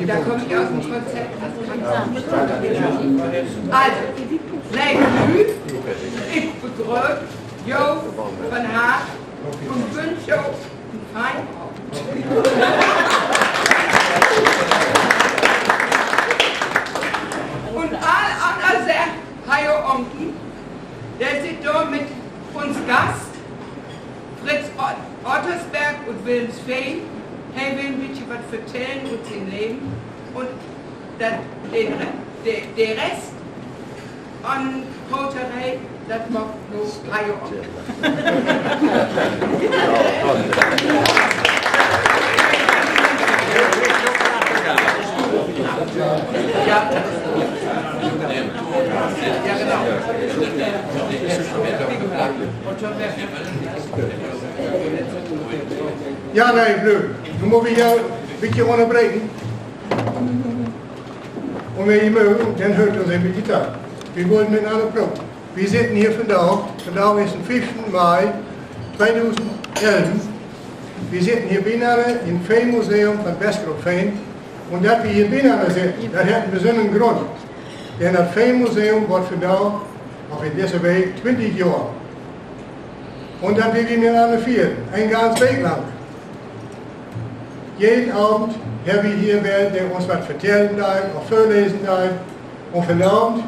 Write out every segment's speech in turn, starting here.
Da komme ich aus dem Konzept. Also, Leibmüh, ich begrüße Jo von Haag und wünsche einen feinen Abend. Und all anderen sagt, Hajo Onkel, der sitzt da mit uns Gast, Fritz Ottersberg und Fehnmuseum. Hey, will ein bisschen was erzählen und sein Leben und der Rest an Poterei, das macht nur Hajo Onkel. Ja, genau. Ja, nein, blöd. Nu muss ich ja ein bisschen unterbrechen. Und wenn ihr mögt, dann hört uns ein bisschen da. Wir wollen miteinander proben. Wir sitzen hier vandaag. Vandaag ist der 5. Mai 2011. Wir sitzen hier binnen im Fehnmuseum von Westgroßefehn. Und dass wir hier binnen sitzen, das hat einen besonderen Grund. Denn das Fehnmuseum wird vandaag, auf in dieser Week, 20 Jahre. Und das will wir miteinander feiern, ein ganzes Weg lang. Jeden Abend haben wir hier wer, der uns was erzählen darf, auch vorlesen darf. Und vanavond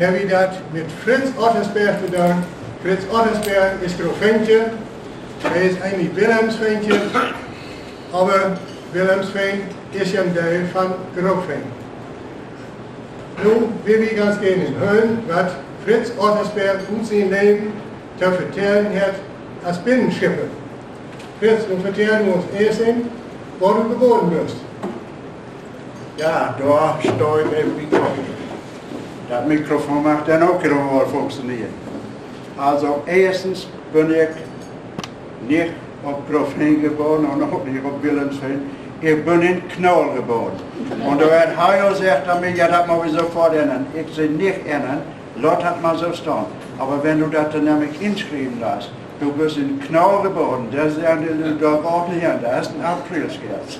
haben wir das mit Fritz Ottersberg getan. Fritz Ottersberg ist Großfähnchen. Er ist eigentlich Wilhelmsfähnchen, aber Wilhelmsfehn ist ja ein Teil von Großfähn. Nun will ich ganz gerne hören, was Fritz Ottersberg uns sein Leben zu erzählen hat als Binnenschiffer. Fritz, du erzählst uns erst wo du geboren bist. Ja, da stehe ich eben auf. Das Mikrofon macht dann auch wieder mal funktionieren. Also erstens bin ich nicht auf Großfähn geboren und auch nicht auf Wilhelmsfehn. Ich bin in Knoll geboren. Und da hat Hajo gesagt, ja, das muss ich sofort ändern. Ich sehe nicht ändern, Lot hat man so stehen. Aber wenn du das dann nämlich inschreiben lässt, du bist in Knoll geboren, das ist ja da auch nicht hin, das ist ein Aprilscherz.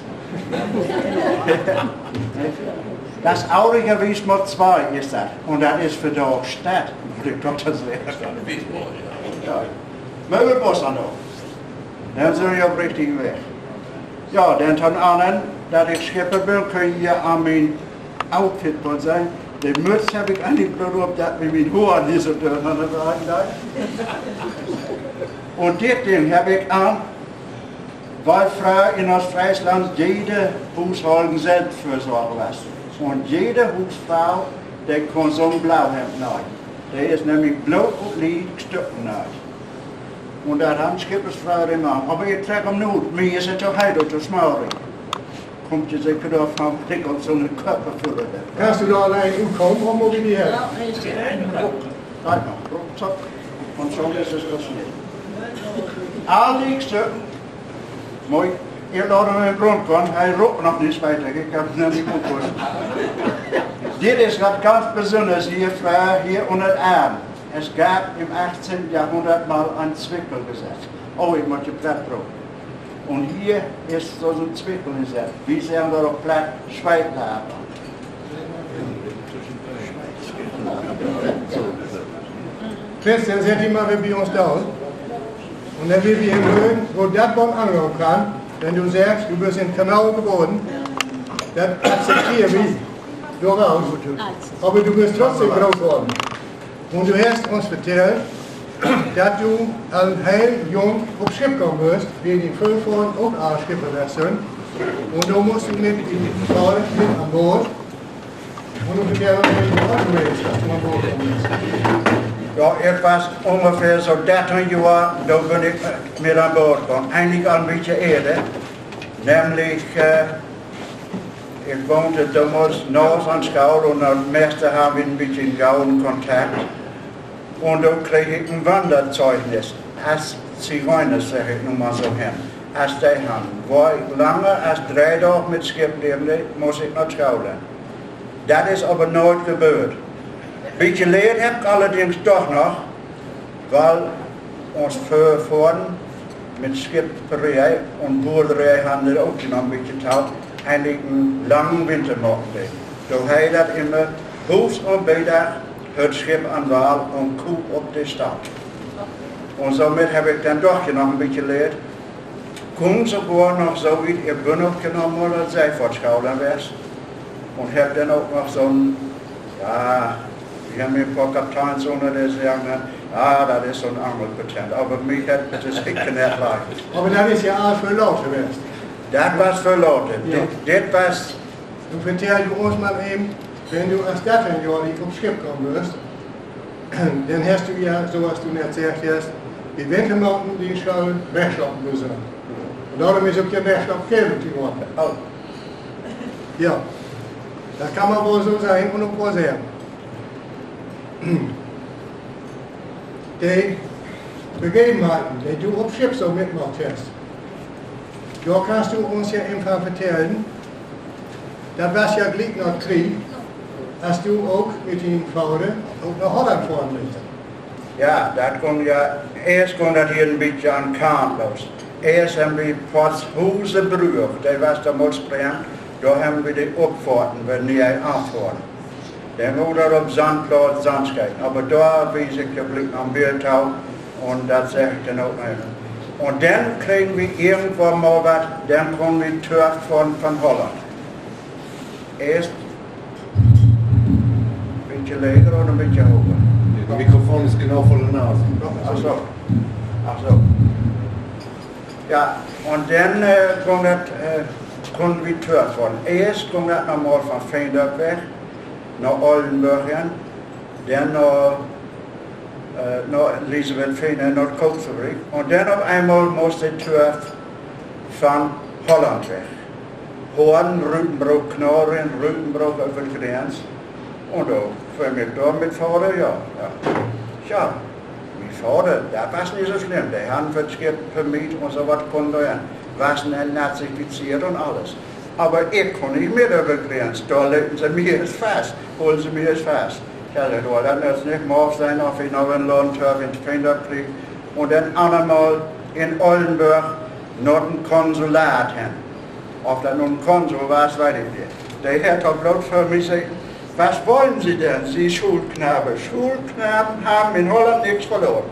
Das Aurige Wiesmoor 2 ist das. Und das ist für die Stadt, wo ich Gott das wäre. Ja. Möbelbus an da. Dann sind wir auf dem richtigen Weg. Ja, dann von anderen, dass ich Schipper bin, kann ich ja an mein Outfit sein. Die Mütze habe ich eigentlich bloß auf, dass wir mit Hohen diese Dörner sagen. Und das Ding habe ich an, weil früher in Ostfriesland jede Haushalten Selbstfürsorge was. Und jede Hausfrau, der kann so ein Blauhemd nehmen. Der ist nämlich blau und liegt Stücken nehmen. Und das haben Skippersfrau immer. Aber ich trage am Not, mir ist es doch heute zu schmaurig. Kommt ihr sich wieder vom Blick und so eine Körperfülle. Kannst du da allein umkommen, oder muss ich die her? Ja, richtig. Ruckzuck. Und so ist es das nicht. All die Stücken, mooi, ihr laat hem in Grund kommen, er ruckt noch nicht weiter, ich kann es nicht gucken. Dit ist was ganz Besonderes hier, hier unter den Arm. Es gab im 18. Jahrhundert mal ein Zwickelgesetz. Oh, ich möchte platt drucken. Und hier ist so ein Zwickelgesetz. Wie sagen wir doch platt? Schweitlaber. Fritz, dann setz dich mal bei uns down. Und dann will wir ihm hören, wo das Wort ankommen kann, wenn du sagst, du bist in Kanal geboren, das akzeptiere ich durchaus. Aber du bist trotzdem groß geworden. Und du hast uns erzählt, dass du als heel jong op schip gekommen bist, wie die Füllfahren auch als Schipper sind. Und du musst mit dem Fahren mit an Bord. Und du vertellst uns, wie du gewesen, dass du an Bord gekommen bist. Ja, ich was ungefähr so 13 Jahre, da bin ich mit an Bord gekommen. Eigentlich al een beetje eerder. Nämlich, ich wohnte damals nahe an Schaul und am meisten haben wir ein bisschen gauen Kontakt. Und da krieg ich ein Wanderzeugnis. Als Zigeuner, sag ich nun mal so hin. Als die haben. War ich lange als 3 Tage mit Skip lebte, muss ich nach Schaulen. Das ist aber nooit gebeurd. Ein bisschen leer heb ich allerdings doch noch, weil uns Vorfahren mit Skipperei und Boerderei haben wir auch noch ein bisschen taub. eigentlich einen langen Wintermorgen. Da habe das immer Hus und Mittag het Schiff an Wal und Kuh auf die Stadt. Und somit habe ich dann doch noch ein bisschen gelernt. Kommen sogar noch so weit, ich bin aufgenommen worden als Seifahrtschauler wärst. Und habe dann auch noch so ein, ja, wir haben ein paar Kapteins unter der sagen, das ist so ein Angelpatent. Aber mich hat das nicht leicht. Aber das ist ja alles für Leute gewesen. Das war für Leute. Ja. Das was. Und vertell du uns mal eben, wenn du als 13-Jährig aufs Schiff kommen wirst, dann hast du ja, so was du erzählt hast, die Wintermountain, die soll wegschlappen müssen. Und darum ist auch der Wegschlappgeld geworden. Oh. Ja, das kann man wohl so sein und auch wohl sagen. Die Begebenheiten, die du auf Schiff so mitgemacht hast, da kannst du uns ja einfach erzählen, das war ja gleich nach Krieg, als du auch mit dem Vater auch nach Holland fahren bist. Ja, das kommt ja, erst kommt das hier ein bisschen an Kahn los. Erst haben wir Potshusebrüch, der was damals brennt, da haben wir die Abfahrten, wenn die anfahren. Dann wurde auf Sandplatz, Sandstein, aber da wies ich der Blick am Biertau und das sagt dann auch einer. Und dann kriegen wir irgendwann mal was, dann kommen wir Turf von Holland. Erst ein bisschen länger oder ein bisschen hoch? Das Mikrofon ist genau vor der Nase. Ach so. Ach so. Ja, und dann konnten wir Turf von. Erst kommt das nochmal von Fehnschifffahrt weg, nach Oldenburg hin, dann nach Elisabethfehn, nach Kohlfabrik. Und dann auf einmal musste die Turf von Holland weg. Horn, Rütenbroek, Knorren, Rütenbroek over de grens. Und da für mich da mit Vater, ja. Tja, mein Vater, das war nicht so schlimm. Der Herrn wird Schiffpermit und so was konnte er. War schnell nazifiziert und alles. Aber ich konnte nicht mehr über die Grenze. Da legten sie mir jetzt fest, holen sie mir jetzt fest. Ich sagte, du, dann wird es nicht morgen sein, ob ich noch einen Lohntörf in Fehnschifffahrt kriege. Und dann einmal in Oldenburg noch ein Konsulat hin. Ob das nun ein Konsul war, weiß ich nicht. Der Herr hat bloß für mich gesagt, was wollen Sie denn, Sie Schulknabe? Schulknaben haben in Holland nichts verloren.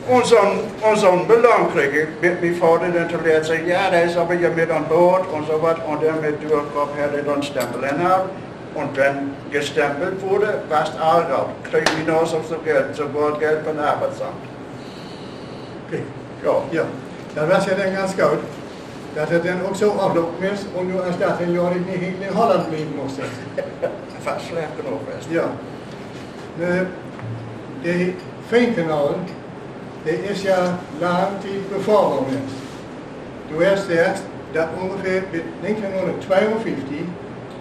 Und so ein Belang kriege ich mit meinem Vater dann zu lernen, sagt, ja, der ist aber ja mit an Bord und so was. Und dann mit Durchkopf hat er dann Stempel hinhaben. Und wenn gestempelt wurde, war es all kriege ich hinaus auf so Geld, sogar Geld von Arbeitsamt. Okay. Ja. Ja, das war ja dann ganz gut, dass er dann auch so abgelaufen ist und du als 13-Jährig nicht in Holland bleiben musstest. Fast schlecht genug ist. Ja. Der Fehnkanal, der ist ja lang die befahren ist. Du hast gesagt, dass ungefähr bis 1952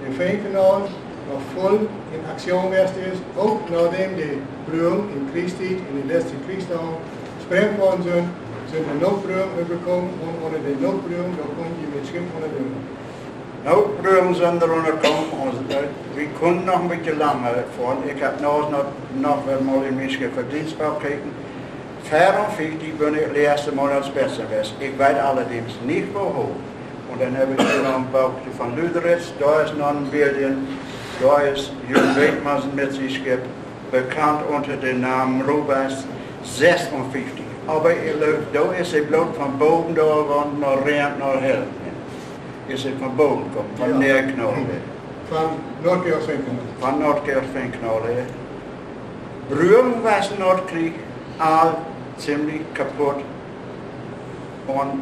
der Fehnkanal noch voll in Aktion ist, auch nachdem die Brücken in Kriegszeit, in den letzten Kriegstagen, gesprengt worden sind die Notbrücken übergekommen und unter den Notbrücken, da konnten die mit Schiff unter den Notbrücken sind darunter gekommen und wir konnten noch ein bisschen lange fahren. Ich habe noch mal in mein Schiff Verdienstbau gekriegt. 54 bin ich das erste Mal als Besser gewesen. Ich weiß allerdings nicht wo hoch. Und dann habe ich hier noch ein Baukje von Lüderitz, da ist noch ein Bildchen, da ist Jürgen Wegmann mit sich Schiff, bekannt unter dem Namen Rubers 56. Aber da ist er bloß von Boden da und nach Rent nach Hell. Ist er von Boden gekommen, von Nährknall. Von Nordgeorgsfehnknall. Von Nordgeorgsfehnknall. Brücken war es Nordkrieg, all ziemlich kaputt.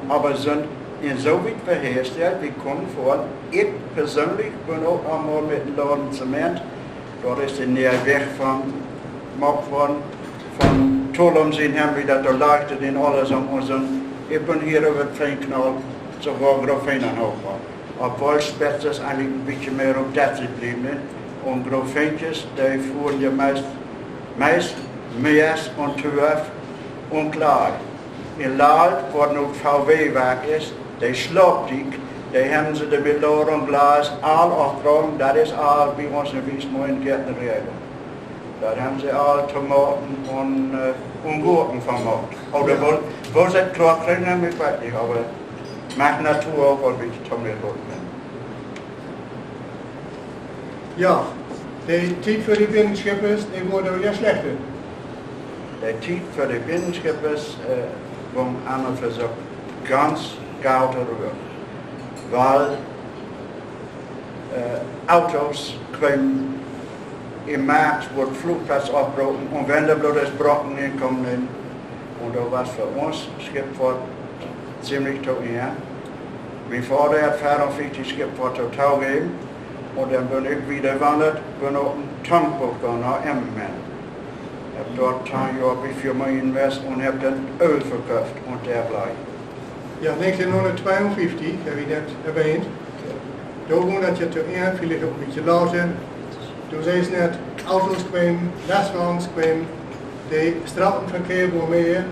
Aber sind insoweit verherstellt, wir konnten fahren. Ich persönlich bin auch einmal mit dem Laden Zement. Dort ist der näher weg von Tolumsinn haben wir das leuchtet in alles um uns. Ich bin hier über den Fehnknall sogar Grafenen hochgefahren. Obwohl Spätzes eigentlich ein bisschen mehr auf das geblieben sind. Und Grafentjes, die fuhren ja meist Meers und Turf und Laal. In Laal, wo noch VW-Werk ist, die Schloptik, die haben sie die Beloren und Glas all aufgetragen, das ist all bei uns in Wiesmoor in Gärtnerei. Da haben sie all Tomaten und Gurken vermacht. Oder wo sie klar kriegen, ich weiß nicht, aber macht Natur auch ein bisschen zum Erholen. Ja, die Zeit für die Binnenschiffers, die wurde ja schlechter. Die Zeit für die Binnenschiffers war an und für sich ganz gut rüber. Weil Autos kwamen im Markt, wo der Flugplatz abgebrochen und wenn da bloß Brocken hinkommen, und da war es für uns Schiffbau ziemlich teuer. Wie vorher hat 44 Schiffbau total gegeben und dann bin ich wieder gewandert, bin auf ein Tankboot gegangen nach Emmen. Ich habe dort 10 Jahre wie für mich investiert und habe dann Öl verkauft und dergleichen. Ja, 1952, habe ich net erwähnt. Da wohnt je zu Ehren, vielleicht auch ein bisschen lauter. Du siehst nicht, Autos kwamen, Lastwagens kwamen, der Straßenverkehr war mehr.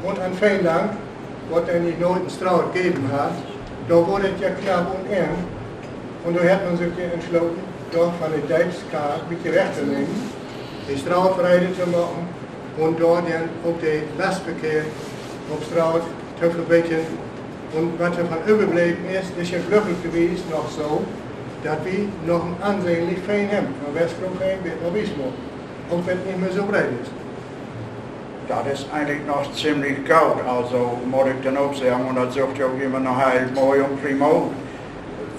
Und an Feenland, was er nicht nooit eine Straße gegeben hat, da wurde es ja knapp und eng. Und da hat man sich entschlossen, da von der Deutschkarte ein bisschen wegzunehmen, die Straße frei zu machen und dort dann auch den Lastverkehr auf Straße zu verbessern. Und was davon überbleiben ist ja glücklich gewesen, noch so, dass wir noch ein ansehnlich Feen haben. Von Westgroßefehn bis nach Wiesmoor. Auch wenn es nicht mehr so breit ist. Das ist eigentlich noch ziemlich gut, also muss ich dann auch sagen, und das sagt ja auch immer noch heil, mooi und prima.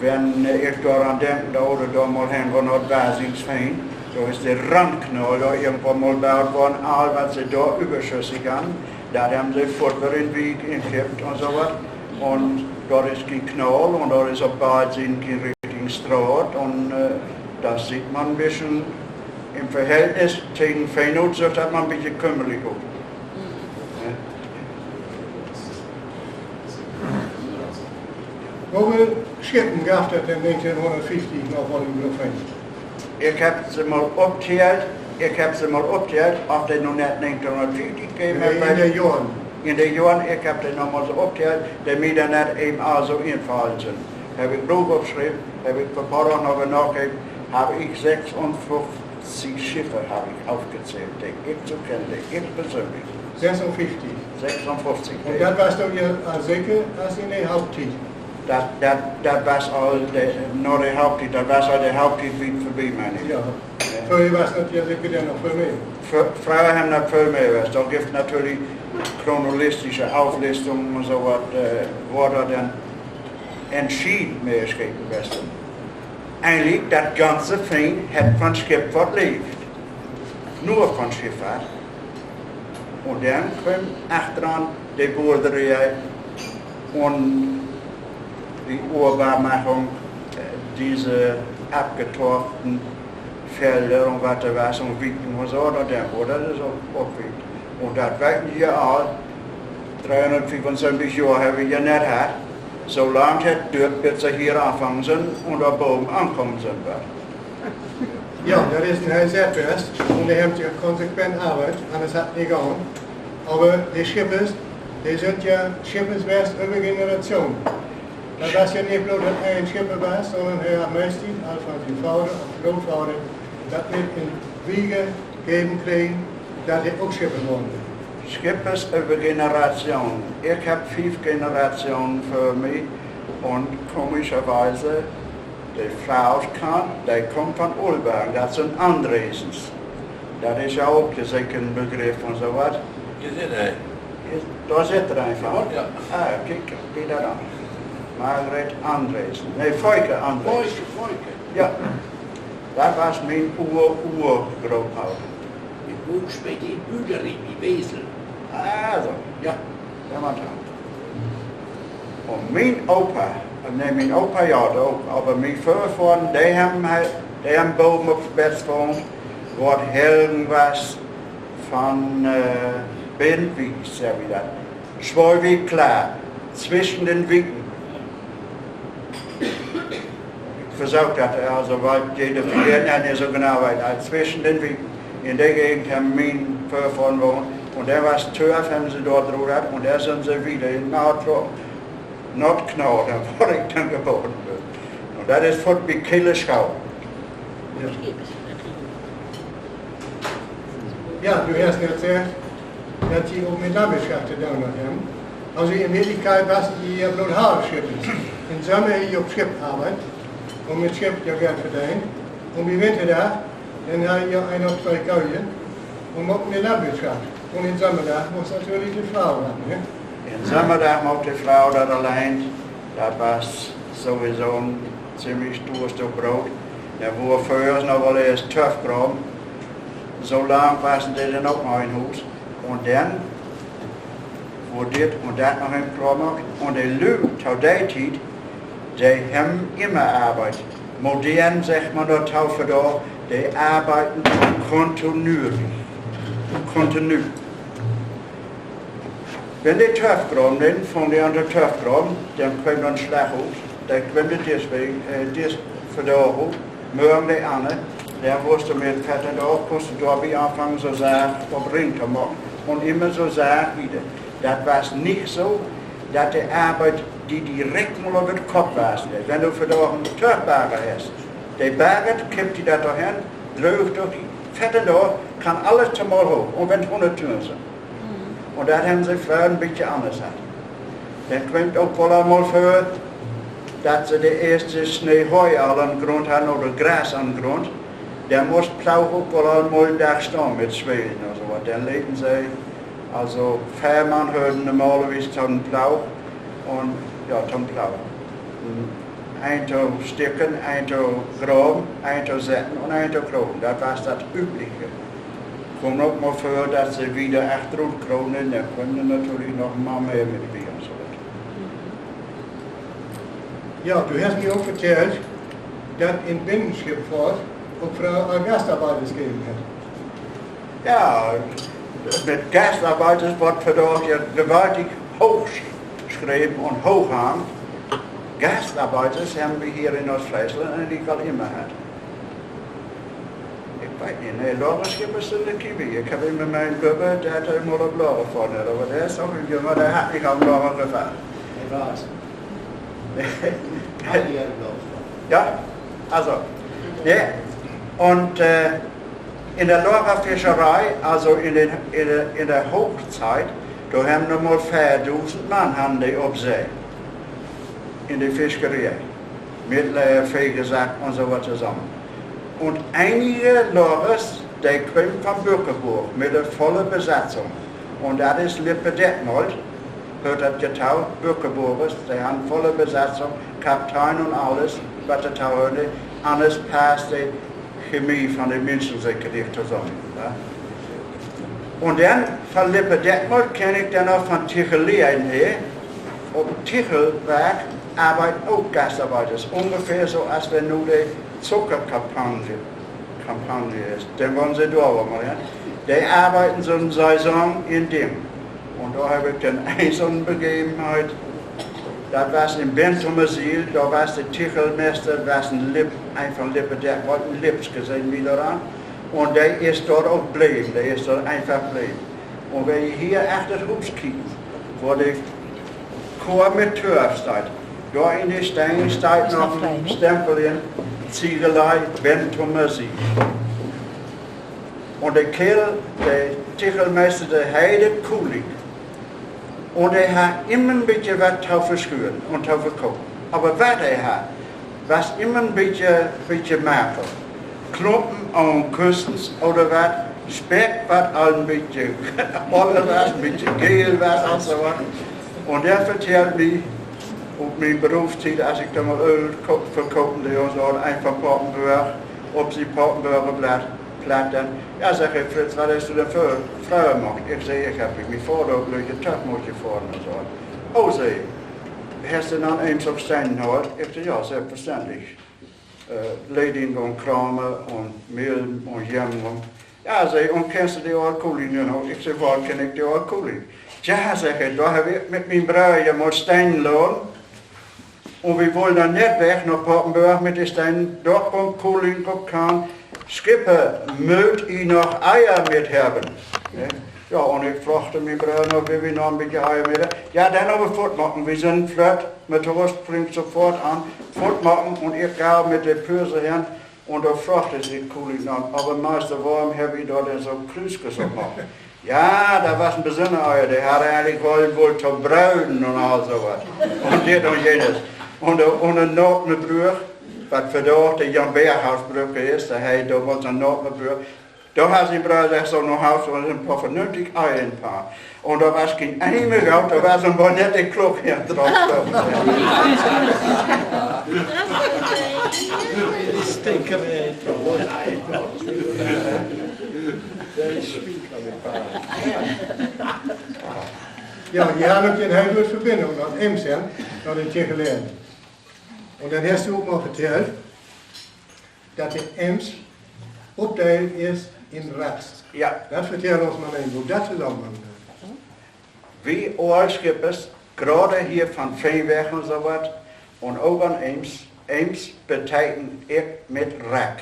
Wenn ich daran denke, oder da mal hin, wo noch Basisfehn, so ist der Randknall da irgendwo mal gebaut worden, all was sie da überschüssig haben, da haben sie Futter in den Weg gekippt und so was. Und dort ist kein Knall und dort ist auf beiden Seiten kein richtigen Straat und das sieht man ein bisschen im Verhältnis gegen Fehnut, so dass man ein bisschen kümmerlich wird. Wie viele Schiffen gab es denn 1950 noch von dem Großefehn? Ich habe sie mal abgezählt, ob die noch nicht 1950 gegeben In den Jahren. In den Jahren, ich habe die nochmal so abgezählt, damit mir nicht eben also einfallen sind. Habe ich Buch aufgeschrieben, habe ich vor ein paar Wochen noch nachgegeben, habe ich 56 Schiffe habe ich aufgezählt, die ich zu kennen, ich persönlich. 56. 56. Und das warst du ja als Säcke, als in der Hauptzeit. Das war nur die Hauptzeit, das war die Hauptzeit wie vorbei, meine ich. Ja. Vorher war es natürlich Säcke noch viel mehr. Frauen haben noch viel mehr was. Da gibt es natürlich chronologische Auflistungen und so was, wo da dann entschieden mehr geschrieben wird. Eigentlich, das ganze Fehn hat von Schiffbau gelebt. Nur von Schifffahrt. Und dann kommt achteran die Boerderei und die Urbarmachung, diese abgetorften Felder und was da was und Wicken und so, und dann wurde das auch aufwiegt. Und das war hier all 375 Jahre habe ich ja nicht gehabt, so lange hat dort bis sie hier anfangen sind und da oben ankommen sind. Ja, das ist ein Selbst und die haben ja konsequent Arbeit, anders hat nicht gegangen. Aber die Schiffers, die sind ja Schiffers über Generationen. Das war ja nicht bloß, dass ein Schiffer war, sondern er hat meistens, von die Vater und Großvater, das mit in Wiege geben kriegen, dass die auch Schiffer wurden. Schiffers über Generationen. Ich habe 5 Generationen für mich und komischerweise, die Frau die kommt von Olberg, das sind Andresens. Das ist ja auch ein Begriff und so was. Da sitzt er einfach. Ja. Ah, kijk, die da an. Margret Andresen. Nee, Voike Andresen. Ja. Das war mein Ur-Großvater. Mit Buch später in Büderi, wie Wesel. Also, Ja. der war da. Und mein Opa, mein Opa ja auch, aber mein Vorfahren, die haben boven op het bed gewoond, wat Helden was von Bindwies, zeg je dat. 2 Wegen klar, zwischen den Wegen. Ich versucht hatte, also weil jeder verliert nicht so genau weiter, zwischen den Wegen. In der Gegend haben mein Vorfahren gewohnt und der war 12, haben sie dort drüber und da sind sie wieder in Nordrock. Nordknall, da war ich dann geboren. Und das ist von die Killeschau. Ja, du hast erzählt, dass sie auch mit Landwirtschaft getan haben. Also in Wirklichkeit was die bloß Halbschiffen. Im Sommer hier auf Schiff arbeiten und mit Schiff ja Geld verdienen. Und im Winter da, dann habe ich ja ein oder zwei Koeien und machen die Landwirtschaft. Und im Sommer da muss natürlich die Frau machen. Ne? Im Sommer da macht die Frau das allein. Das war sowieso ein ziemlich stor Stück Brot. Der war früher noch wel eens Töffgraben. So lang passen die dann auch noch in Haus. Und dann wurde dit und das noch im Klammer. Und die Leute, zu der Zeit, die haben immer Arbeit. Modern sagt man dort für da, die arbeiten kontinuierlich. Wenn die Töffgraben sind, von die an der Töffgraben, dann kommt ein Schlag aus. Dann kommt deswegen, das für da hoch. Morgen die Anne, der wusste mit Vetter da, musste da wie anfangen so sagen, auf Ring zu machen. Und immer so sagen wieder. Das war nicht so, dass die Arbeit, die direkt mal auf den Kopf war. Wenn du für da einen Töpfbagger hast, der Bagger kippt die da dahin, läuft durch die Fette da, kann alles zum Mal hoch. Und wenn 100 Türen sind. Und das haben sie früher ein bisschen anders hat. Dann kommt auch wohl einmal vor, dass sie die erste Schneeheu an den Grund haben oder Gras an den Grund. Der muss Plau auch wohl einmal einen Tag stehen mit Schweden oder so. Dann legen sie, also Fährmann hören normalerweise zum Plau und ja, zum Plau. Ein zu Stücken, ein zu graben, ein zu setzen und ein zu kronen. Das war das Übliche. Kommt auch mal vor, dass sie wieder achterunt kronen, dann können natürlich noch mal mehr mit mir und so. Ja, du hast mir auch erzählt, dass in Binnenschifffahrt auch Frau Gastarbeiter gegeben hat. Ja, mit Gastarbeiter wird für dort ja gewaltig hochgeschrieben und hochhaben. Gastarbeiter haben wir hier in Ostfriesland eigentlich immer gehabt. Ich weiß nicht, nee, Lorenschiff ist in der Kiwi. Ich habe immer meinen Bubbe, der hat immer eine Blaue vorne, aber der ist auch ein Junge, der hat nicht am Loren gefahren. Der war's. Ja, also, ja, und in der Lorerfischerei, also in der Hochzeit, da haben noch mal 4000 Mann haben die auf See, in der Fischerei, mit Fehlgesagt und so was zusammen. Und einige Lorers, die kommen von Bückeburg mit der vollen Besatzung. Und das ist Lippe Detmold, hört das getaucht, Bückeburgers, die haben volle Besatzung, Kapitän und alles, was der Tauerde, anders passt die Chemie von den Menschen sich zusammen. Ja? Und dann von Lippe Detmold kenne ich dann auch von Tichelien her. Auf dem Tichelwerk arbeiten auch Gastarbeiter, ungefähr so, als wenn nur die Zuckerkampagne ist. Dann wollen sie da auch mal hin. Die arbeiten so eine Saison in dem. Und da habe ich dann eine so eine Begebenheit. Das war im Fehnmuseum, da war der Tichelmeister, das war einfach ein Lippe, der wollte ein Lips gesehen wieder an. Und der ist dort auch geblieben, der ist dort einfach geblieben. Und wenn ihr hier achter das Haus kiegt, wo die Chor mit Tür steht, da in die Steine steht noch ein Stempel in Ziegelei, Fehnmuseum. Und der Kerl, der Tichelmeister, der heidet Kulik. Und er hat immer ein bisschen was zu verschüren und zu verkaufen. Aber was er hat, was immer ein bisschen Makel. Klumpen an Küstens oder was, Speck, was ein bisschen Olle was, ein bisschen Gel was und so was. Und er erzählt mir, auf meine Berufszeit, als ich da mal Öl verkaufen und so, einfach Pottenburg, ob sie Pottenburger platt dann. Ja, sag ich, Fritz, was hast du denn für Frauen gemacht? Ich sage, ich habe mich vorher durch den Tag gefahren und so. Oh, sag hast du dann eins auf Steinen geholt? Ich sage, ja, selbstverständlich. Leding und Kramer und Mehl und Jam. Ja, sag ich, und kennst du die Alkoholin noch? Ich sage, woher kenne ich die Alkoholin? Ja, sag ich, da habe ich mit meinem Bruder mal Steinen geladen. Und wir wollen dann nicht weg nach Pottenburg mit den Steinen. Dort kommt Kohling, kann. Skipper, mögt ihr noch Eier mithaben? Ja, und ich fragte meinen Bruder noch, wie wir noch ein bisschen Eier mit haben. Ja, dann aber fortmachen. Wir sind flott, mit der Rost bringt sofort an, fortmachen und ich gehe mit der Pürse hin und da fragte sie Kulik noch, aber Meister, warum habe ich da denn so Krüßkes gemacht? Ja, da was ein besonderer, der hat eigentlich wohl zu brauen und all sowas. Und dit und jenes. Und een Nordmebrug, wat vandaag de Jan Berghausbrug is, da was een Nordmebrug. Da hat sie gesagt, so ein Haus und ein paar vernünftig Eilenpaar. Und da war es kein einmal Geld, da war so ein bonette Klug hier drauf. Ja, die haben ook een hele verbinding naar Ems, hè, naar de Tjegelijn. En dan heeft u ook nog verteld dat de Ems opdeeld is in Rast. Ja. Dat vertel ons maar even, hoe dat zusammenhangt. Wie Oorskippers, gerade hier van Fehnweg en zo wat, en ook aan Ems. Ems betekent ik met rak.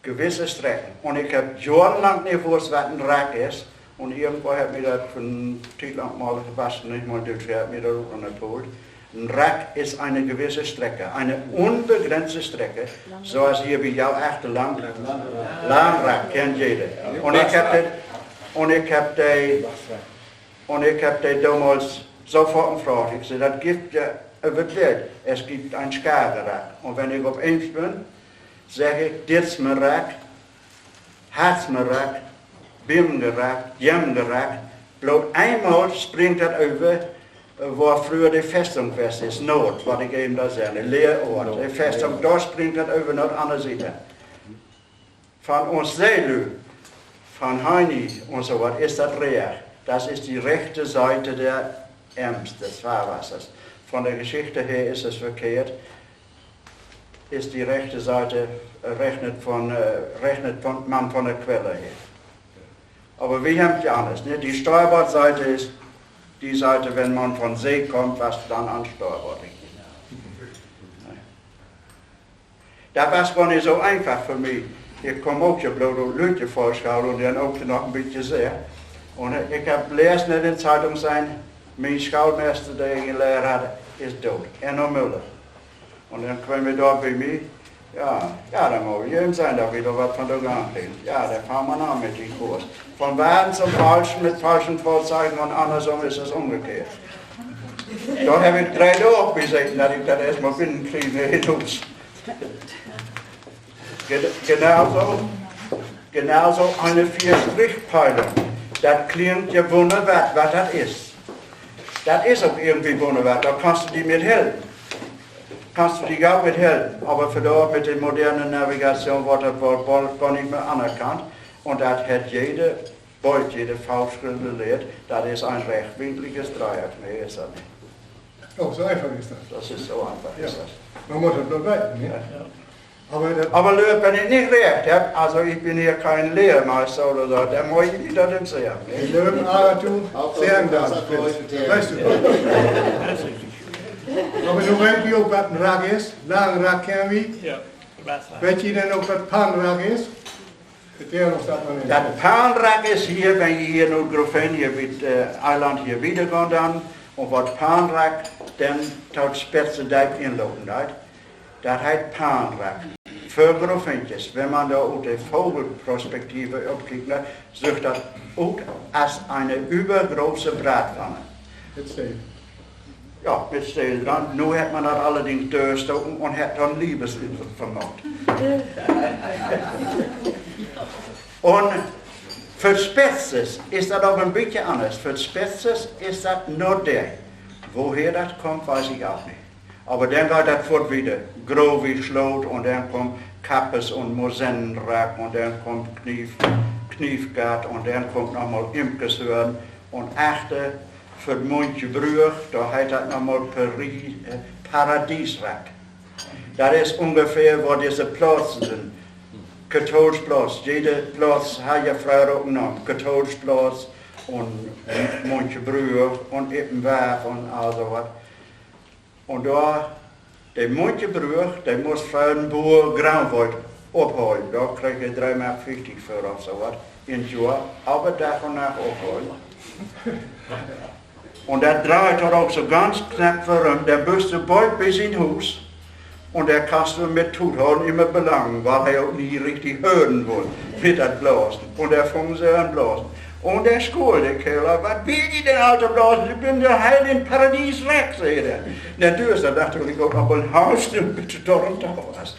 Gewisse strekken. En ik heb jarenlang niet gewusst wat een rak is. En irgendwo heb ik dat van tijd lang mal gewaschen, nicht mal Deutsch, heb ik dat ook aan het hoort. Ein Rack ist eine gewisse Strecke, eine unbegrenzte Strecke, zoals hier bij jou achterland. Laanrack kennt jeder. Und ich hab die damals sofort gefragt. Ich sagte, das gibt ja wirklich, es gibt ein Skagerrack. Und wenn ich auf Ems bin, sage ich, dit is mijn Rack, hat's mijn Rack, Bimgerack, Jemgerack. Bloß einmal springt das über, waar früher die Festung fest ist, Noord, wat ik eben da sage, Leerort. Die Festung, da springt das über nach der anderen Seite. Von uns Seelü, von Heini und so was, ist das recht. Das ist die rechte Seite der Ems, des Fahrwassers. Von der Geschichte her ist es verkehrt, ist die rechte Seite, rechnet man von der Quelle her. Aber wir haben die anders, ne? Die Steuerbordseite ist die Seite, wenn man von See kommt, was dann an Steuerbord liegt. Das war gar nicht so einfach für mich. Ich komme auch ja bloß auf Leute vorschauen und dann auch noch ein bisschen sehr. Und ich habe gelesen in der Zeitung sein, mein Schaumeister, der ich gelehrt hatte, ist tot. Enno Müller. Und dann kommen wir dort bei mir. Ja, da muss jemand sein, da wieder was von der Gang kriegt. Ja, da fahren wir an mit dem Kurs. Von wahren zum Falschen mit falschen Vorzeichen und andersrum ist es umgekehrt. Da habe ich 3 Tage gesehen, dass ich das erstmal binnenkriege in uns. Genauso eine 4-Strich-Peilung. Das klingt ja wunderbar, was das ist. Das ist auch irgendwie wunderbar, da kannst du die mithelfen. Kannst du die gar mithelfen, aber für dort mit der modernen Navigation wird das gar nicht mehr anerkannt. Und das hat jede Faustschritt gelehrt, das ist ein rechtwinkliges Dreieck, mehr ist das nicht. Oh, so einfach ist das. Das ist so einfach, ja. Ist das. Man muss es nur weiten, ne? Ja. Aber wenn ich nicht recht habe, also ich bin hier kein Lehrmeister oder so, dann muss ich wieder dem sehen. Die Löwen aber du sehen das, weißt du. Aber nu weet je ook wat een rak is. Lang rak kennen we. Ja. Weet je dan ook wat panrak is? Vertel ons dat maar eens. Dat Panrak ist hier, wenn je hier naar Großefehn, hier mit Eiland hier wiederkommt dann, und wat Panrak, dann tot Spetsendijk inlopen uit. Dat heet Panrak. Für Großefehntjes, wenn man da aus der Vogelperspektive abkijkt, sieht das aus als eine übergroße Bratpfanne. Het steekt. Ja, mit Steel dran. Nu hat man das allerdings durchgestochen und hat dann Liebesliebe vermocht. Und für Spätzes ist das auch ein bisschen anders. Für Spätzes ist das nur der. Woher das kommt, weiß ich auch nicht. Aber dann geht das fort wieder. Grau wie Schlot und dann kommt Kappes und Mosennenrack und dann kommt Kniefgart und dann kommt nochmal Imkeshörn und Achte. Für Münchebrüch, da heißt das nochmal Paradiesrack. Das ist ungefähr, wo diese Plätze sind. Katholsplatz, jeder Platz hat ja früher auch genommen. Katholsplatz und Münchebrüch und Ippenwerf und all so was. Und da, der Münchebrüch, der muss für den Bauer Grauwald abholen. Da kriegt er 3,50 Mark für oder so was in Jahr, aber Tag und Nacht abholen. Und der dreht er auch so ganz knapp voran, der büste bald bis in Haus und der kannst du mit Tuthorn immer belangen, weil er auch nie richtig hören will, mit das Blasen. Und er fängt sie an Blasen. Und der Schuldekeller, was will die denn, alter Blasen? Ich bin ja heil in Paradies weg, sagt er. Natürlich, da dachte ich, auch noch ein Haus, bitte dort und da was.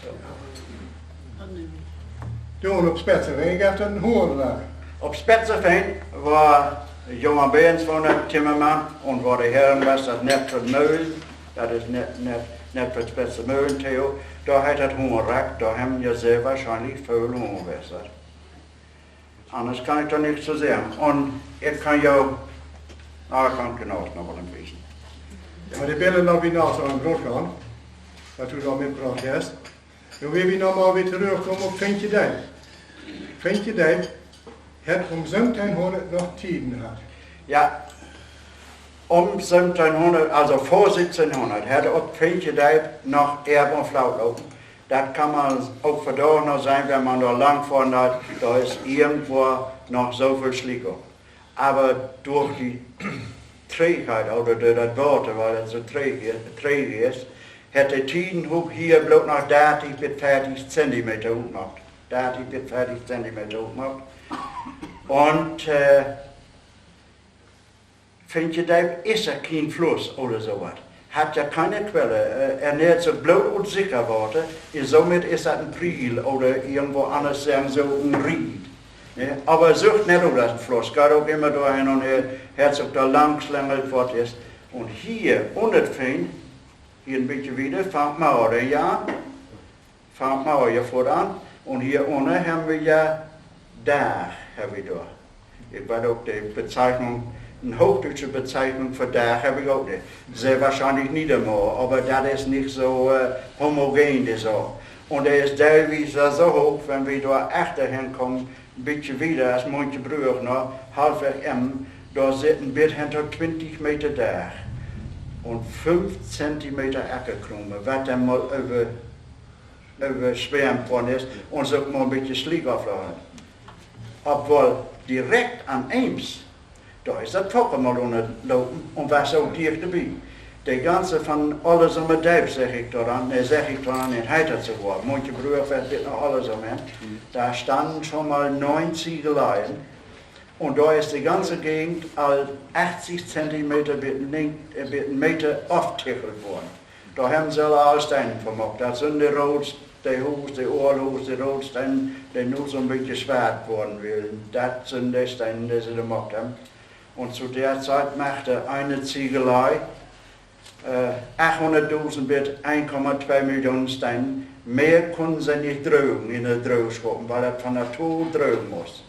Du und op Spetsenweg heeft een hoornweg. Op Spetsenfehn war Johann Behrens von der Timmermann und war der Herren was, das nicht für Mühlen, das ist nicht für Spetsenmühlen, Theo, da hat das Hungerrack, da haben wir sehr wahrscheinlich viel Hunger gewesen. Anders kann ich da nichts zu sagen. Und ich kann ja, ich kann genau noch mal ein bisschen. Maar de billen nog weer naar zo'n brood gaan, dat u dan mitgebracht hebt. Nu wil we nog maar weer terugkomen op Fehnschifffahrt. Fehnschifffahrt het om 1700 nog tijden gehad. Ja, um 1700, also vor 1700, hätte auch Fehnschifffahrt noch Erb und Flaut laufen. Das kann man auch für da noch sein, wenn man da lang fahren hat, da ist irgendwo noch so viel Schlicker. Aber durch die Trägheit oder durch das Wort, weil das so träg ist, hätte Tiden hoch hier bloß noch 30 bis 40 Zentimeter hoch gemacht. 30 bis 40 Zentimeter hoch gemacht. Und Fehnschifffahrt ist ja kein Fluss oder sowas. Hat ja keine Quelle, ernährt sich bloß und sicher worden, somit ist das ein Priel oder irgendwo anders sagen so ein Ried. Ne? Aber sucht nicht um das Fluss, geht auch immer da hin und her, hat sich da lang schlängelt fort ist. Und hier unter Fehn, hier ein bisschen wieder, fängt Mauer ja voran, und hier unten haben wir ja Dach, haben wir da. Ich weiß auch die Bezeichnung, eine hochdeutsche Bezeichnung für Dach habe ich auch nicht. Sehr wahrscheinlich Niedermoor, aber das ist nicht so homogen. So. Und er ist teilweise so hoch, wenn wir da achter hinkommen, ein bisschen wieder, als manche Brüche noch, halbwegs da sind ein Bild hinter 20 Meter Dach und 5 Zentimeter Ackerkrumme, was dann mal überschwemmt worden ist und so mal ein bisschen Schlieg aufladen. Obwohl direkt am Ems, da ist das Fokker mal unterlaufen und war so dicht dabei. Die ganze von alles um den Deib, sag ich daran, nicht heiter zu werden. Manche Brüder wird noch alles um hin. Da standen schon mal 9 Ziegeleien und da ist die ganze Gegend als 80 cm mit einem Meter aufgetichelt worden. Da haben sie alle Steine vermocht. Das sind die Rots, die Hus, die Ohrhus, die Rotsteine, die nur so ein bisschen schwer worden will. Das sind die Steine, die sie gemacht haben. Und zu der Zeit machte eine Ziegelei 800.000 mit 1,2 Millionen Steinen. Mehr konnten sie nicht drüben in der Drübschuppen, weil das von Natur drüben muss.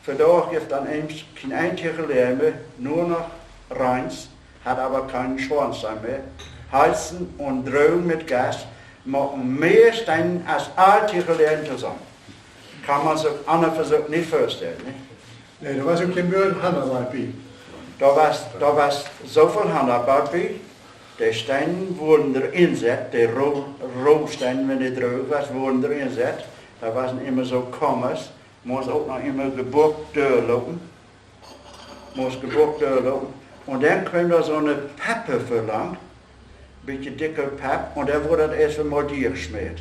Für da gibt dann kein einziger mehr, nur noch Reins, hat aber keinen Schornstein mehr. Heizen und drüben mit Gas machen mehr Steine als all die Lehren zusammen. Kann man sich anders nicht vorstellen. Nicht? Nee, da was ook geen beurt Handarbeit bij. Da war so viel Handarbeit bei. Die Steine wurden erin gesetzt, die Rohsteine, wenn die drauf was, wurden erin gesetzt. Da waren immer so Kommas, muss auch noch immer gebucht durchlaufen. Und dann kam da so eine Pappe verlangt, ein bisschen dicke Pappe, und dann wurde das erst einmal geschmiert.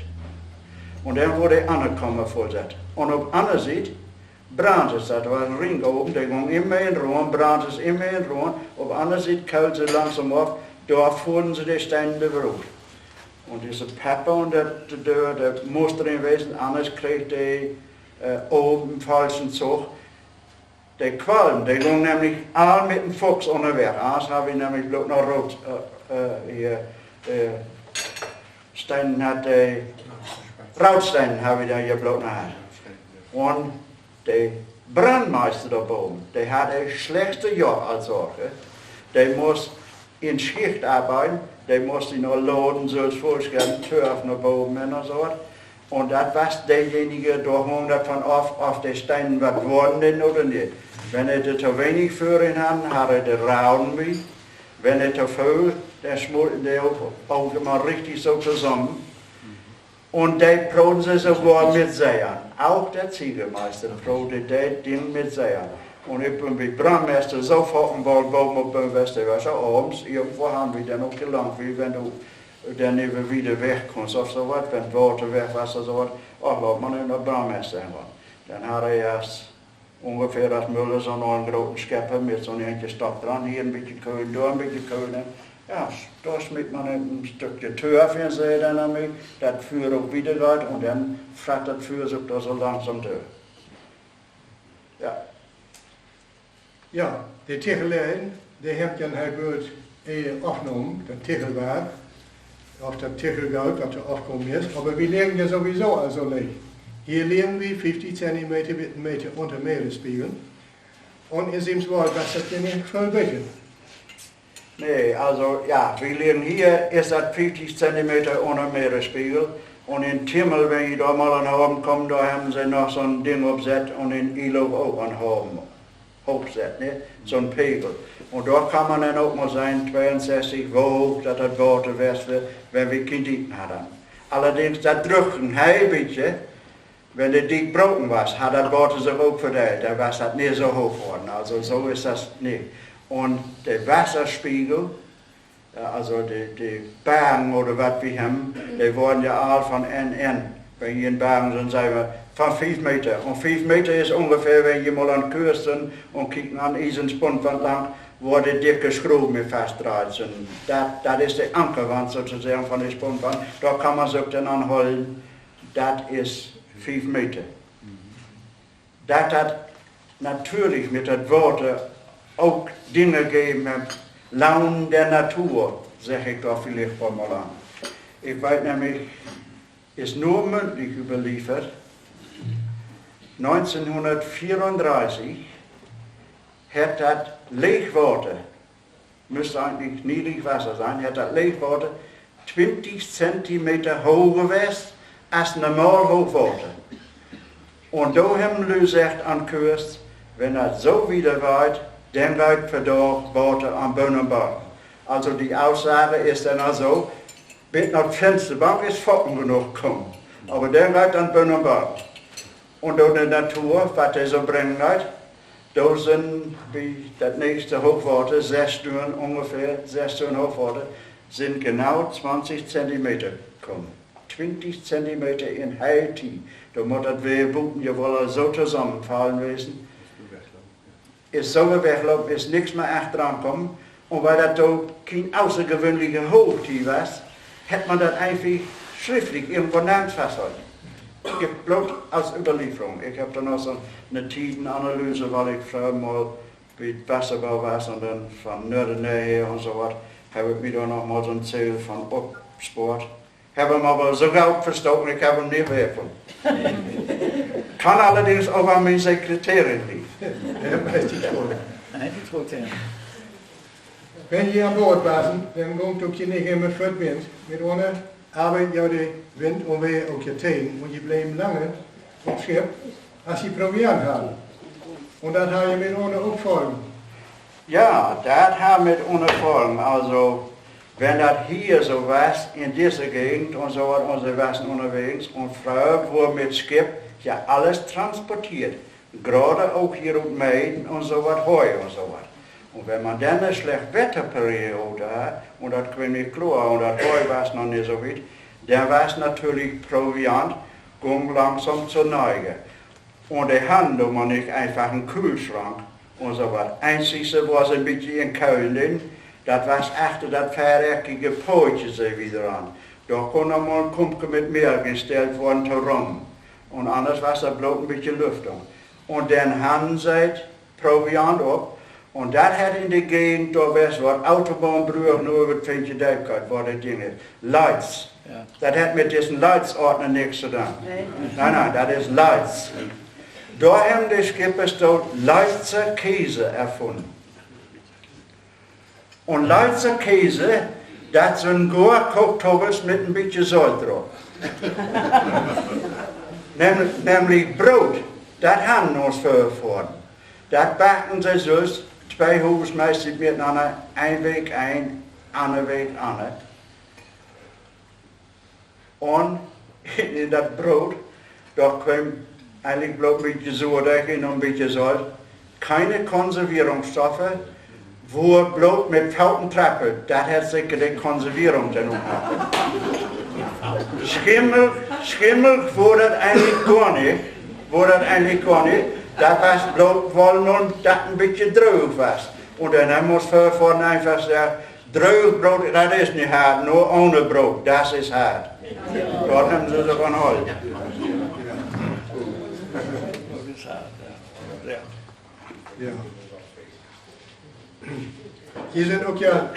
Und dann wurde die andere Komma vorgesetzt. Und auf der anderen Seite brannte es, da war ein Ring oben, der ging immer in Ruhe, brannte es immer in Ruhe. Auf der anderen Seite kalt sie langsam auf, da fuhren sie die Steine berührt. Und diese Pappe und der musste drin gewesen, anders kriegt die oben falschen Zug. Die Qualm, die gingen nämlich alle mit dem Fuchs unterwegs. Anders habe ich nämlich bloß noch rot, Steine hat, Rautsteine habe ich da hier bloß noch. Und der Brandmeister da oben, der hat ein schlechtes Jahr als solche. Der muss in Schicht arbeiten, der muss in der Laden so vorstellen, Turf nach oben und so. Und das war derjenige, der hing davon auf die Steine, was wurden denn oder nicht. Wenn er zu wenig für ihn hat, hat er den Rauen mit. Wenn er zu viel, der schmolten die auch immer richtig so zusammen. Und die proben sie sogar mit Seiern. Auch der Ziegelmeister probte das Ding mit Seiern. Und ich bin mit Brandmeister sofort im Wald oben auf dem Westerwasser abends. Irgendwo haben wir dann auch gelangt, wie wenn du dann eben wieder wegkommst oder so was, wenn Water weg war oder so was. Ach, lass man in der Brandmeister hin. Dann hat er erst ungefähr das Müller, so noch einen großen Schepper mit so einer Stock dran, hier ein bisschen Köhlen, da ein bisschen Köhlen. Ja, da schmiert man ein Stückchen Tür für sie dann damit, das Führer auch wieder geht und dann fährt das Führer so da so langsam durch. Ja. Ja, de Tichelijn, die heb je een goed opgenomen, dat Tichelwerk, auf der Tichelgout, was er aufgekommen ist. Aber wir liegen ja sowieso also nicht. Hier liegen wir 50 cm mit einem Meter unter Meeresspiegel. Und in Simswald was das denn nicht voll bisschen. Nee, also ja, wir liegen hier, ist das 50 cm unter Meeresspiegel. Und in Timmel, wenn ich da mal an Haben komme, da haben sie noch so ein Ding aufgesetzt und in Ilo auch an Haben hochgesetzt, ne? So ein Pegel. Und dort kann man dann auch mal sein, 62, wo hoch das Water wäre, wenn wir kein Diek hatten. Allerdings, das drückten ein bisschen, wenn der Diek gebrochen war, hat das Water sich auch verteilt, da war das nicht so hoch geworden. Also so ist das nicht. Und der Wasserspiegel, also die Bergen oder was wir haben, die wurden ja alle von NN. Wenn hier in Bergen sind, sagen wir, von 5 Meter. Und 5 Meter ist ungefähr, wenn je mal an Kürsten und kicken an Eisenspundwand lang, wo die dicke Schraube mit festdreht sind. Das ist die Ankerwand sozusagen von der Spundwand. Da kann man sich dann anholen, das ist 5 Meter. Das hat natürlich mit den Worten auch Dinge gegeben, Launen der Natur, sage ich da vielleicht mal an. Ich weiß nämlich, ist nur mündlich überliefert, 1934 hat das Lechwater, müsste eigentlich Niedrigwasser sein, hat das Lechwater 20 cm hoch gewesen als normal Hochwasser. Und da haben wir gesagt an Kürst, wenn das so wieder weit, dann geht für da Water am Binnenschiffer. Also die Aussage ist dann also, bis nach der Fensterbank ist Focken genug gekommen. Aber dann geht an Binnenschiffer. Und in der Natur, was er so bringen geht, da sind, wie das nächste Hochwasser, 6 Stunden ungefähr, 6 Stunden Hochwasser, sind genau 20 cm gekommen. 20 cm in Haiti. Da muss das Wehrbuchen ja wohl so zusammenfallen gewesen. Ist so weggelaufen, ist nichts mehr echt dran gekommen. Und weil das da kein außergewöhnlicher Hochtief war, hat man das einfach schriftlich irgendwo nirgends festgehalten. Es gibt bloß als Überlieferung. Ich habe dann auch so eine Tidenanalyse, weil ich früher mal bei Wasserbau war und dann von Nördernähe und so was, habe ich mir da noch mal so ein Ziel von Obsport. Habe ihn aber so gut verstanden, ich habe ihn nicht weggefunden. Kann allerdings auch an meine Sekretärin liegen. Wenn je aan boord was, dan komt ook je niet meer voor wind. Met onder arbeid jou de wind om weer ook je tegen. Want je blijft langer op schip als je proviant had. En dat had je met onder ook vorm. Ja, das haben wir ohne Form. Also, wenn das hier so was, in dieser Gegend und so was, unsere Wassen unterwegs, und früher wurde mit Schiff ja alles transportiert. Gerade auch hier und Maiden und so was, Heu und so was. Und wenn man dann eine schlechte Wetterperiode hat, und das kann nicht klar, und das Heu war es noch nicht so weit, dann war es natürlich Proviant, ging langsam zur Neige. Und die haben doch nicht einfach einen Kühlschrank und so was. Einzigste was ein bisschen in Köln, das war achter das viereckige Pootje wieder an. Da konnte mal ein Kumpel mit Mehl gestellt worden zu rum. Und anders war es da bloß ein bisschen Lüftung. Und dann haben sie Proviant ab. Und das hat in der Gegend, da was Autobahnbrüche nur über die Finche Deibkeit, wo das Ding ist. Leitz. Ja. Das hat mit diesen Leitzordnern nichts zu tun. Nein, das ist Leitz. Da haben die Skippers dort Leitzer Käse erfunden. Und Leitzer Käse, das sind Gurkoktobbers mit ein bisschen Salz drauf. Nämlich Brot, das haben uns vorgefahren. Das backen sie so, 2 Hofmeister miteinander, ein Weg ein, andere Weg andere. Und in das Brot, da kommt eigentlich bloß ein bisschen Surdecke und ein bisschen Salz, keine Konservierungsstoffe, wo bloß mit Faultentrappe, das hat sich die Konservierung dann umgebracht. Schimmel wurde das eigentlich gar nicht, Das war bloß, weil nun das ein bisschen drüber war. Und dann muss vorne einfach sagen, drüber Brot, das ist nicht hart, nur ohne Brot, das ist hart. Dort haben sie sich angehalten. Ja. Hier sind auch ja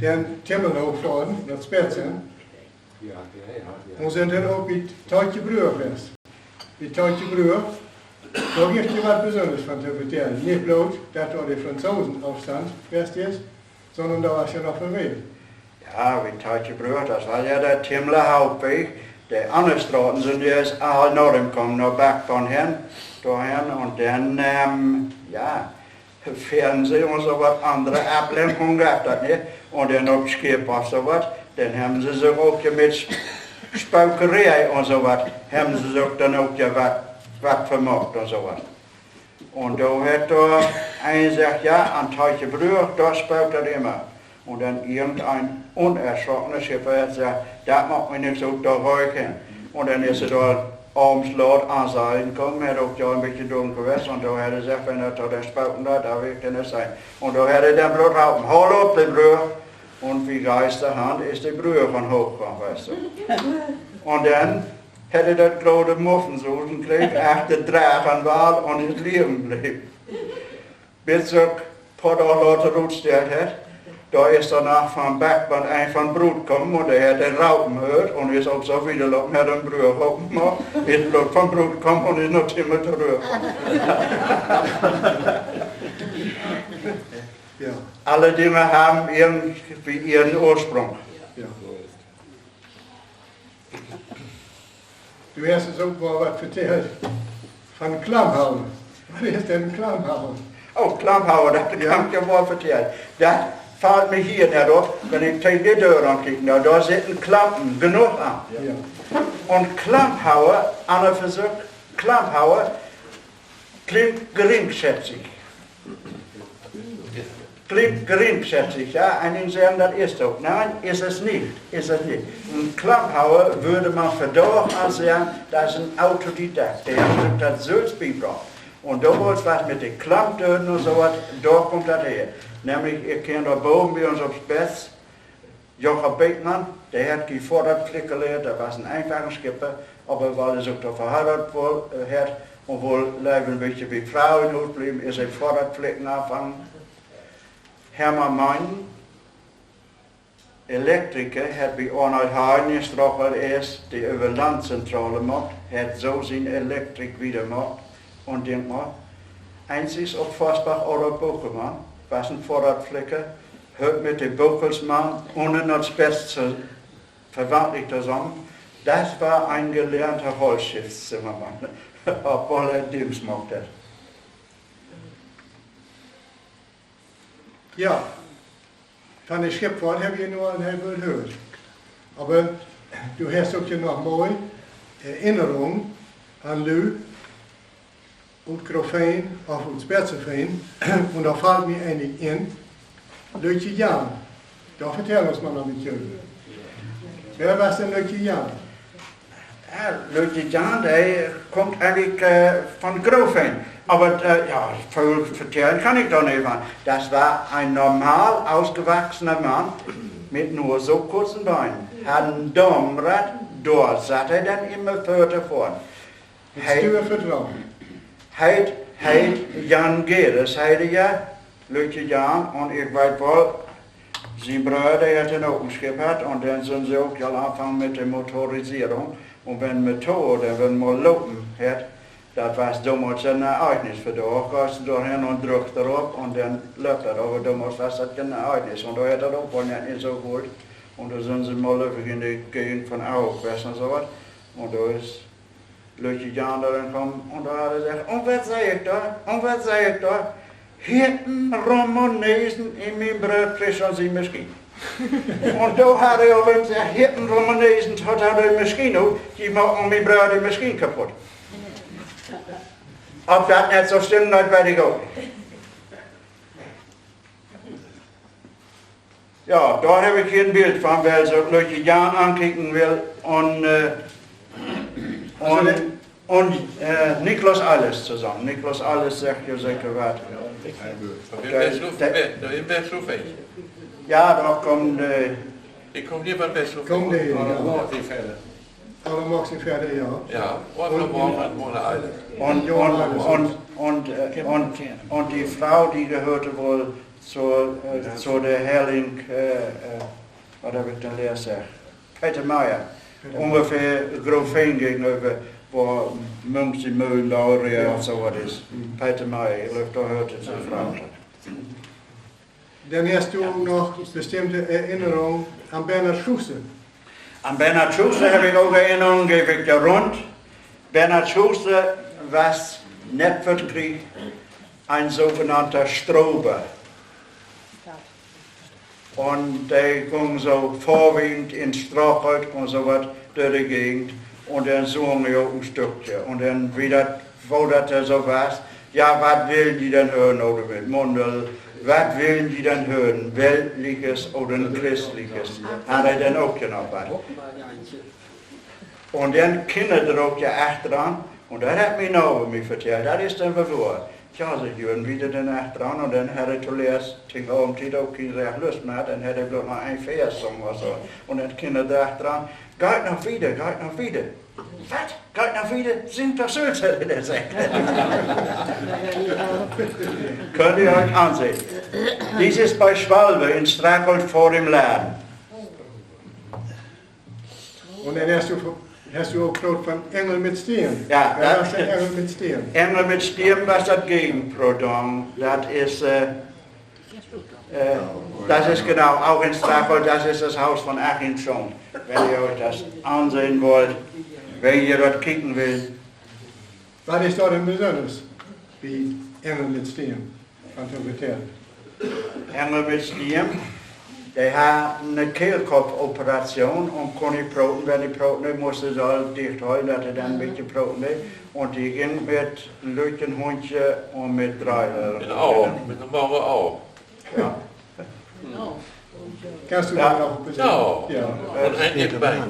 den Timmel hochgefahren, das Spätzchen. Und sind dann auch mit Teutjebrühe fest. Mit Teutjebrühe, da gibt es was Besonderes von zu erzählen. Nicht bloß, dass da die Franzosenaufstand fest ist, sondern da war es ja noch verwählt. Ja, wie Teutjebrühe, das war ja der Timmler Hauptweg. Die anderen Straßen sind jetzt alle nach dem kommen, noch back von hin, dahin und dann, ja, Fernsehen und so was, andere Ablenkungen gab das nicht. Und dann auf Schiffbau so was, dann haben sie sich auch mit Spaukerei und so was, haben sie sich dann auch ja was vermacht und so was. Und da hat da einer gesagt, ja, an Teutjebrühe, da spaut er immer. Und dann irgendein unerschrockener Schiffer hat gesagt, das macht mir nicht so da räuchen. Und dann ist er da abends laut anseilen gekommen, hat auch ja ein bisschen dunkel gewesen und da hat er gesagt, wenn er da den Spauten da, da will ich denn nicht sein. Und da hat er dann bloß rauben, hol auf die Brühe. Und wie Geisterhand ist die Brühe von hochgekommen, weißt du. Und dann hat er das große Muffensuchen gekriegt, 8 Drachenwahl und ist liegen geblieben. Bis er ein paar Tage Leute rutgestellt hat. Da ist danach vom Backband ein von Brut gekommen und er hat den Raupen gehört und ist auch so wieder gelaufen, hat einen Brühe gemacht, ist bloß vom Brut gekommen und ist noch immer zurück. Ja. Alle Dinge haben irgendwie ihren Ursprung. Ja. Du hast uns auch mal was erzählt von Klammhauen. Was ist denn Klammhauen? Oh, Klammhauen, das kann ich ja wohl vertellen. Das fällt mir hier nicht auf, wenn ich durch die Tür ankicke. Da sitzen Klampen genug an. Ja. Und Klammhauen, einer versucht, Klammhauen klingt geringschätzig. Klingt geringschätzig, ja, einige sagen, das ist so. Nein, ist es nicht, ist es nicht. Ein Klammhauer würde man verdorben ansehen, das ist ein Autodidakt, der hat das selbst beigebracht. Und da wollte was mit den Klammtönen und so was, da kommt das her. Nämlich, ihr kennt da oben bei uns aufs Bett, Jochen Beckmann, der hat die Vorderpflicht gelehrt, der war ein einfacher Skipper, aber weil er sich da verheiratet hat und wohl ein bisschen wie Frauen ausblieben, ist er Vorderpflichten angefangen. Hermann Meinen, Elektriker, hat bei Arnold Hagen gesprochen, erst die Überlandzentrale gemacht, hat so seine Elektrik wieder gemacht und denkt mal, einzig auf Forstbach oder Bochemann, was ein Vorderpflicker, hört mit dem Buchelsmann ohne das Beste verwandelt zusammen. Das war ein gelernter Holzschiffszimmermann, obwohl er Dings mochte. Ja, von der Schiffbau habe ich nur ein halbes gehört. Aber du hast auch noch mal Erinnerungen an Lü und Grofeen auf uns Zeitzeugenfilm. Und da fällt mir eigentlich in, Lütje Jan. Da vertell uns mal noch ein bisschen. Wer war denn Lütje Jan? Ja, Lütje Jan, der kommt eigentlich von Grofeen. Aber ja, viel vertellen kann ich da nicht mehr. Das war ein normal ausgewachsener Mann mit nur so kurzen Beinen. Hat ein Domrad, dort satt er dann immer Pferde vorn. Mit Stühe vertrauen. Heit Jan Geres, heide ja, Lütje Jan, und ich weiß wohl, sie Brüder hat ein Openschip hat und dann sind sie auch ja anfangen mit der Motorisierung. Und wenn Motor, wenn man Lopen hat, das war damals ein Ereignis für dich. Da gehst du hin und drückst darauf und dann läuft er. Aber damals war das ein Ereignis. Und da hat er auch wohl nicht so gut. Und da sind sie mal in die Gegend von Auch, weißt du, so was. Und da ist Lütje Jan da gekommen und da hat er gesagt, und was sag ich da? Und was sag ich da? Hinten Romanesen in meinem Brot kriegen sie Maschine. Und da hat er auch gesagt, hinten Romanesen hat er die Maschine, die machen mein Brot die Maschine kaputt. Ob das nicht so stimmt, das weiß ich auch nicht. Ja, da habe ich hier ein Bild von, wer so Lütje Jan ankicken will. Und Und Niklas alles zusammen. Niklas alles sagt ja sicher was. In Westgroßefehn. Ja, da kommt... Ik kom niet van Westgroßefehn. Kom die, ja. Allemaal niet verder. Allemaal zijn verder, ja. Ja, Ottersberg Eiland. Und die Frau, die gehörte wohl zu der Herrling, was habe ich denn leer gesagt? Peter Meyer. Ungefähr Großefehn gegenüber, wo Münchs die Mühlenlaurie und so was ist. Peter Meyer, ich glaube, da hörte zur Frau. Dann hast du noch bestimmte Erinnerungen an Bernhard Schuster. An Bernhard Schuster habe ich auch Erinnerungen, gebe ich dir rund. Bernhard Schuster war nicht für den Krieg ein sogenannter Strober. Und der ging so vorwiegend in Strochholz und so was durch die Gegend. Und dann sang er auch ein Stückchen. Und dann wieder, wo das so war, ja, was will die denn hören oder mit Mundel? Was will die denn hören? Weltliches oder Christliches? Hat er dann auch noch was. Und dann Kinder drauf ja achteraan. Und das hat mir noch mir vertellt. Das ist dann verloren. Ja, so Jürgen wieder dann achteraan. Und dann hat er zuerst, tegen Abend auch keine Lust mehr. Dann hat er bloß noch ein Vers gesungen oder so. Und dann Kinder da achteraan. Geht noch wieder, geht noch wieder. Was? Geht noch wieder? Singt doch Sülz, hat er gesagt. Könnt ihr euch ansehen. Dies ist bei Schwalbe in Strackholt vor dem Laden. Und dann hast du auch gehört von Engel mit Stirn. Ja, das ist der Engel mit Stirn. Engel mit Stirn, was das Gegenprodukt. Das ist genau, auch in Strackholt, das ist das Haus von Achim Schunk. Wenn ihr euch das ansehen wollt, wenn ihr dort kicken will. Was ist da denn besonders, wie Engel mit Stirn, von Tibet? Engel mit Stirn, die haben eine Kehlkopfoperation und konnten Broten, wenn die Broten nicht mussten, so dicht halten, dass er dann ein bisschen Broten nicht. Und die ging mit Lüttenhundchen und mit Dreiler. Genau, mit dem Mauer auch. Ja. Kannst du da noch besitzen? Ja. Ja. Und ein nebenbei.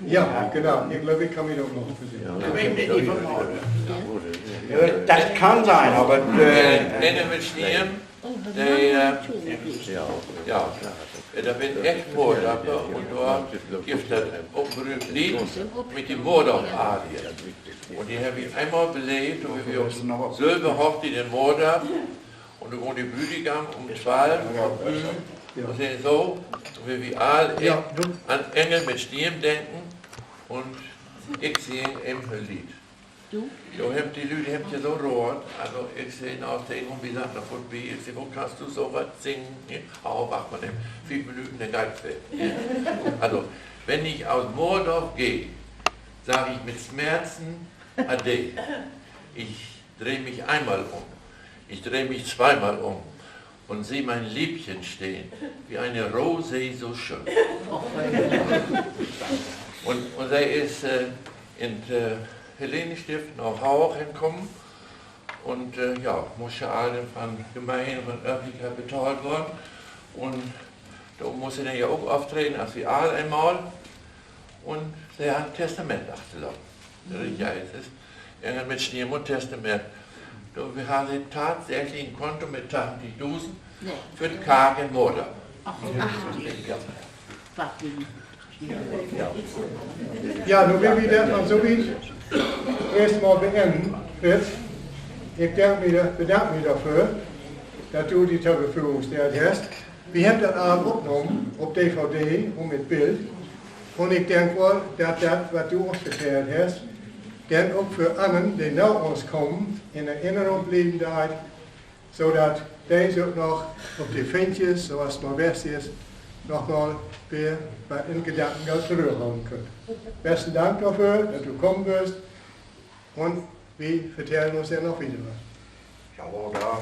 Ja, genau. Ich glaube, ich kann mich auch noch besitzen. Das kann sein, aber... Engel mit Stirn, ja, da bin echt Moordappen und da gibt es auch ein berühmtes Lied mit dem Moordappen-Arie. Und die habe ich einmal belebt, und wir auf Silber hocht in den Moordappen und da wohnt die Brüdigam um 12 und sind so, wie wir alle an Engel mit Stirn denken und ich singe im Lied. Jo, die Leute haben ja so rot, also ich sehe aus der und wie sagt nach vorbei, ich sehe, wo kannst du so was singen? Auch macht man dem 4 Minuten der Geist weg. Also, wenn ich aus Moordorf gehe, sage ich mit Schmerzen Ade. Ich drehe mich einmal um, ich drehe mich zweimal um und sehe mein Liebchen stehen, wie eine Rose so schön. Und er ist in Helene-Stift nach Hauch hinkommen und muss ja alle von Gemeinde, von Öffentlichkeit bezahlt worden und da muss er dann ja auch auftreten als wir alle einmal und er hat ein Testament nachzulaufen. Ja, es ist Engel mit Stirn und Testament. Wir haben tatsächlich ein Konto mit 80.000 für den kargen Mörder. Ja, nu will wir das mal so wie erstmal beenden, Fritz. Ich bedanke mich dafür, dass du die zur Verfügung gestellt hast. Wir haben das Abend aufgenommen, auf DVD und mit Bild. Und ich denke wohl, dass das, was du uns erzählt hast, dann auch für anderen, die nach uns kommen, in Erinnerung bleiben darf, sodass diese auch noch auf die Fähnchen, so was mal best ist, nochmal weer in Gedanken zurückhauen können. Besten Dank dafür, dass du kommen wirst und wir vertellen uns ja noch wieder was. Ja, da